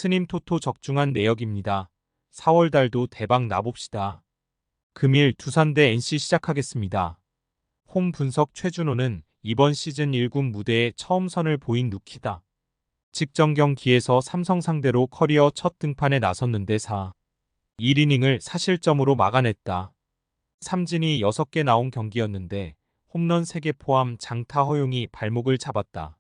스님 토토 적중한 내역입니다. 4월 달도 대박 나봅시다. 금일 두산 대 NC 시작하겠습니다. 홈 분석 최준호는 이번 시즌 1군 무대에 처음 선을 보인 루키다. 직전 경기에서 삼성 상대로 커리어 첫 등판에 나섰는데 1이닝을 사실점으로 막아냈다. 삼진이 6개 나온 경기였는데 홈런 3개 포함 장타 허용이 발목을 잡았다.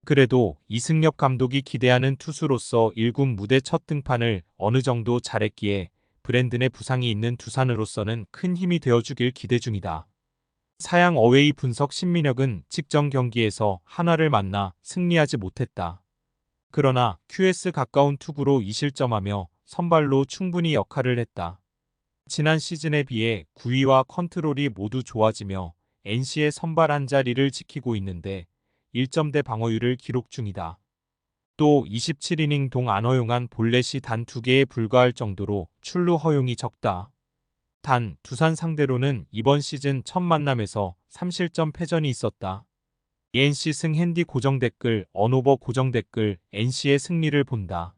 그래도 이승엽 감독이 기대하는 투수로서 1군 무대 첫 등판을 어느 정도 잘했기에 브랜든의 부상이 있는 두산으로서는 큰 힘이 되어주길 기대 중이다. 사양 어웨이 분석 신민혁은 직전 경기에서 한화를 만나 승리하지 못했다. 그러나 QS 가까운 투구로 2실점하며 선발로 충분히 역할을 했다. 지난 시즌에 비해 구위와 컨트롤이 모두 좋아지며 NC의 선발 한 자리를 지키고 있는데 1점대 방어율을 기록 중이다. 또 27이닝 동 안 허용한 볼넷이 단 2개에 불과할 정도로 출루 허용이 적다. 단 두산 상대로는 이번 시즌 첫 만남에서 3실점 패전이 있었다. NC 승 핸디 고정 댓글 언오버 고정 댓글 NC의 승리를 본다.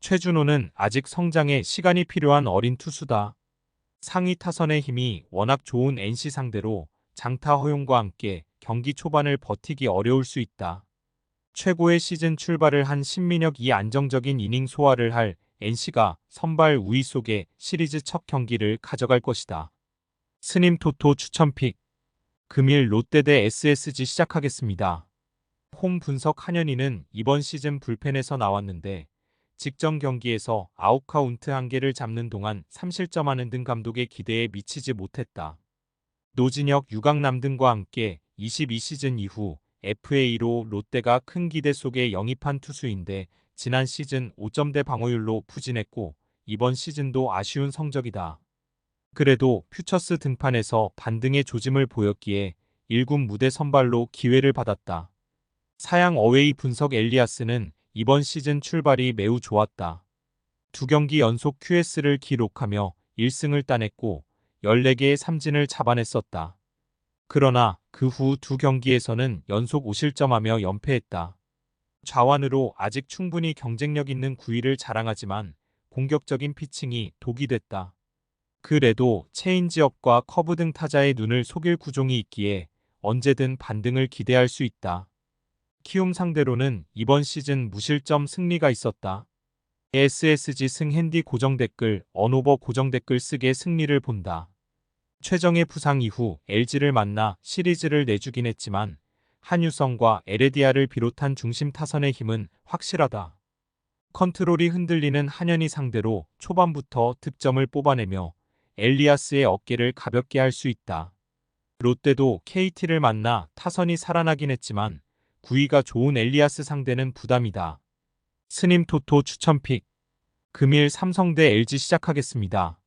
최준호는 아직 성장에 시간이 필요한 어린 투수다. 상위 타선의 힘이 워낙 좋은 NC 상대로 장타 허용과 함께 경기 초반을 버티기 어려울 수 있다. 최고의 시즌 출발을 한 신민혁이 안정적인 이닝 소화를 할 NC가 선발 우위 속에 시리즈 첫 경기를 가져갈 것이다. 스님 토토 추천픽 금일 롯데 대 SSG 시작하겠습니다. 홈 분석 한현희는 이번 시즌 불펜에서 나왔는데 직전 경기에서 아웃카운트 1개를 잡는 동안 3실점하는 등 감독의 기대에 미치지 못했다. 노진혁, 유강남 등과 함께 22시즌 이후 FA로 롯데가 큰 기대 속에 영입한 투수인데 지난 시즌 5점대 방어율로 부진했고 이번 시즌도 아쉬운 성적이다. 그래도 퓨처스 등판에서 반등의 조짐을 보였기에 1군 무대 선발로 기회를 받았다. 사양 어웨이 분석 엘리아스는 이번 시즌 출발이 매우 좋았다. 2경기 연속 QS를 기록하며 1승을 따냈고 14개의 삼진을 잡아냈었다. 그러나 그 후 2경기에서는 연속 5실점하며 연패했다. 좌완으로 아직 충분히 경쟁력 있는 구위를 자랑하지만 공격적인 피칭이 독이 됐다. 그래도 체인지업과 커브 등 타자의 눈을 속일 구종이 있기에 언제든 반등을 기대할 수 있다. 키움 상대로는 이번 시즌 무실점 승리가 있었다. SSG 승 핸디 고정 댓글 언오버 고정 댓글 쓰게 승리를 본다. 최정의 부상 이후 LG를 만나 시리즈를 내주긴 했지만 한유성과 에레디아를 비롯한 중심 타선의 힘은 확실하다. 컨트롤이 흔들리는 한현희 상대로 초반부터 득점을 뽑아내며 엘리아스의 어깨를 가볍게 할 수 있다. 롯데도 KT를 만나 타선이 살아나긴 했지만 구위가 좋은 엘리아스 상대는 부담이다. 스님 토토 추천픽 금일 삼성 대 LG 시작하겠습니다.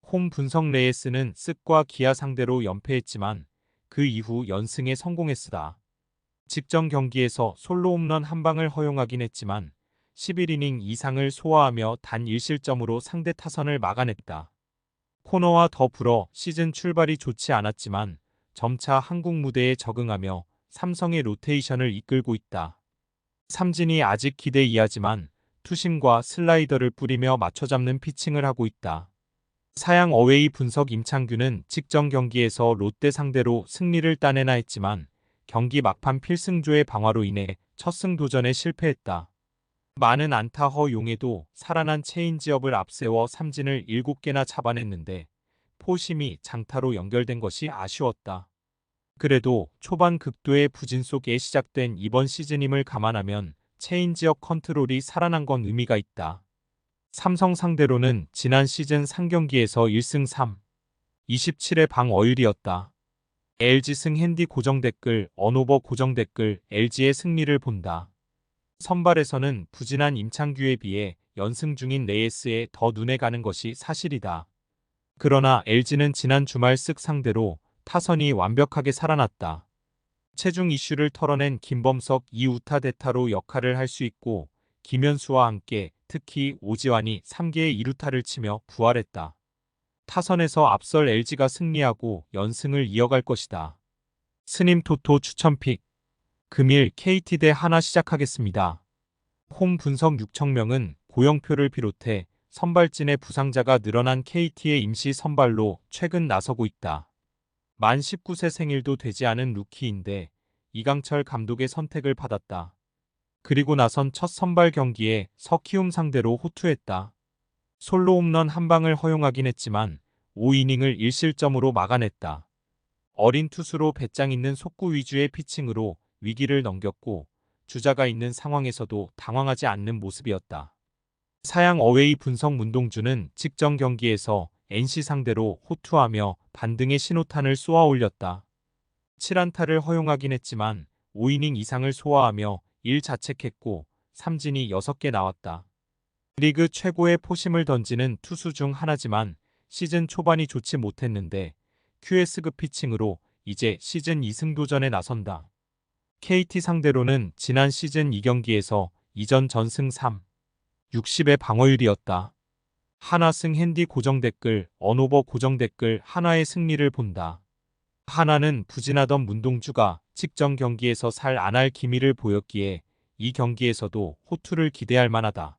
홈 분석 레이스는 쓱과 기아 상대로 연패했지만 그 이후 연승에 성공했으다. 직전 경기에서 솔로 홈런 한 방을 허용하긴 했지만 11이닝 이상을 소화하며 단 1실점으로 상대 타선을 막아냈다. 코너와 더불어 시즌 출발이 좋지 않았지만 점차 한국 무대에 적응하며 삼성의 로테이션을 이끌고 있다. 삼진이 아직 기대 이하지만 투심과 슬라이더를 뿌리며 맞춰잡는 피칭을 하고 있다. 사양 어웨이 분석 임창규는 직전 경기에서 롯데 상대로 승리를 따내나 했지만 경기 막판 필승조의 방화로 인해 첫 승 도전에 실패했다. 많은 안타 허용에도 살아난 체인지업을 앞세워 삼진을 7개나 잡아냈는데 포심이 장타로 연결된 것이 아쉬웠다. 그래도 초반 극도의 부진 속에 시작된 이번 시즌임을 감안하면 체인지업 컨트롤이 살아난 건 의미가 있다. 삼성 상대로는 지난 시즌 3경기에서 1승 3, 27의 방어율이었다. LG 승 핸디 고정 댓글 언오버 고정 댓글 LG의 승리를 본다. 선발에서는 부진한 임창규에 비해 연승 중인 레이스에 더 눈에 가는 것이 사실이다. 그러나 LG는 지난 주말 쓱 상대로 타선이 완벽하게 살아났다. 체중 이슈를 털어낸 김범석 2우타 대타로 역할을 할 수 있고 김현수와 함께 특히 오지환이 3개의 2루타를 치며 부활했다. 타선에서 앞설 LG가 승리하고 연승을 이어갈 것이다. 스님 토토 추천픽 금일 KT 대 한화 시작하겠습니다. 홈 분석 6천 명은 고영표를 비롯해 선발진의 부상자가 늘어난 KT의 임시 선발로 최근 나서고 있다. 만 19세 생일도 되지 않은 루키인데 이강철 감독의 선택을 받았다. 그리고 나선 첫 선발 경기에 석희움 상대로 호투했다. 솔로 홈런 한 방을 허용하긴 했지만 5이닝을 1실점으로 막아냈다. 어린 투수로 배짱 있는 속구 위주의 피칭으로 위기를 넘겼고 주자가 있는 상황에서도 당황하지 않는 모습이었다. 사양 어웨이 분석 문동주는 직전 경기에서 NC 상대로 호투하며 반등의 신호탄을 쏘아 올렸다. 7안타를 허용하긴 했지만 5이닝 이상을 소화하며 1자책했고 삼진이 6개 나왔다. 리그 최고의 포심을 던지는 투수 중 하나지만 시즌 초반이 좋지 못했는데 QS급 피칭으로 이제 시즌 2승 도전에 나선다. KT 상대로는 지난 시즌 2경기에서 이전 전승 3, 60의 방어율이었다. 하나승 핸디 고정 댓글, 언오버 고정 댓글 하나의 승리를 본다. 하나는 부진하던 문동주가 직전 경기에서 살 안 할 기미를 보였기에 이 경기에서도 호투를 기대할 만하다.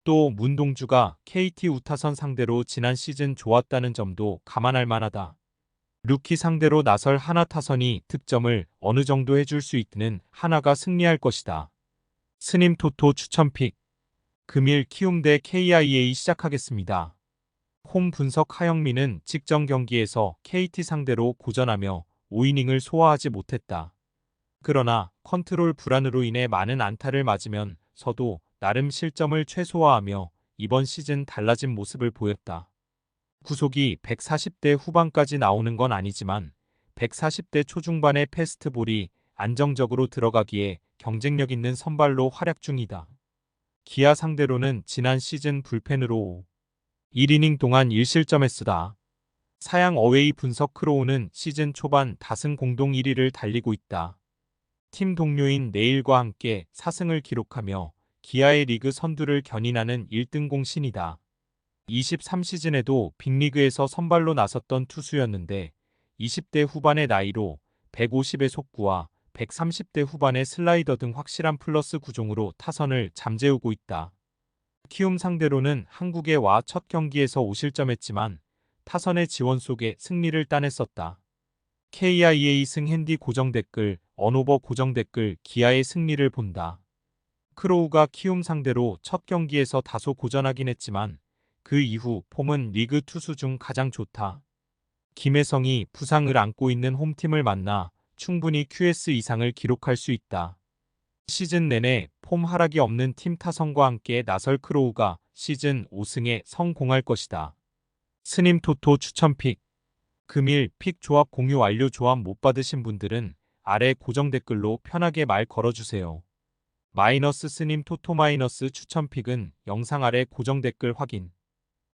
또 문동주가 KT 우타선 상대로 지난 시즌 좋았다는 점도 감안할 만하다. 루키 상대로 나설 하나 타선이 득점을 어느 정도 해줄 수 있는 하나가 승리할 것이다. 스님 토토 추천픽. 금일 키움 대 KIA 시작하겠습니다. 홈 분석 하영민은 직전 경기에서 KT 상대로 고전하며 5이닝을 소화하지 못했다. 그러나 컨트롤 불안으로 인해 많은 안타를 맞으면서도 나름 실점을 최소화하며 이번 시즌 달라진 모습을 보였다. 구속이 140대 후반까지 나오는 건 아니지만 140대 초중반의 패스트볼이 안정적으로 들어가기에 경쟁력 있는 선발로 활약 중이다. 기아 상대로는 지난 시즌 불펜으로 1이닝 동안 1실점했으다. 사양 어웨이 분석 크로우는 시즌 초반 다승 공동 1위를 달리고 있다. 팀 동료인 네일과 함께 4승을 기록하며 기아의 리그 선두를 견인하는 1등 공신이다. 23시즌에도 빅리그에서 선발로 나섰던 투수였는데 20대 후반의 나이로 150의 속구와 130대 후반의 슬라이더 등 확실한 플러스 구종으로 타선을 잠재우고 있다. 키움 상대로는 한국에 와 첫 경기에서 5실점했지만 타선의 지원 속에 승리를 따냈었다. KIA 승 핸디 고정 댓글, 언오버 고정 댓글 기아의 승리를 본다. 크로우가 키움 상대로 첫 경기에서 다소 고전하긴 했지만 그 이후 폼은 리그 투수 중 가장 좋다. 김혜성이 부상을 안고 있는 홈팀을 만나 충분히 QS 이상을 기록할 수 있다. 시즌 내내 폼 하락이 없는 팀 타선과 함께 나설 크로우가 시즌 5승에 성공할 것이다. 스님 토토 추천픽. 금일 픽 조합 공유 완료. 조합 못 받으신 분들은 아래 고정 댓글로 편하게 말 걸어주세요. 마이너스 스님 토토 마이너스 추천픽은 영상 아래 고정 댓글 확인.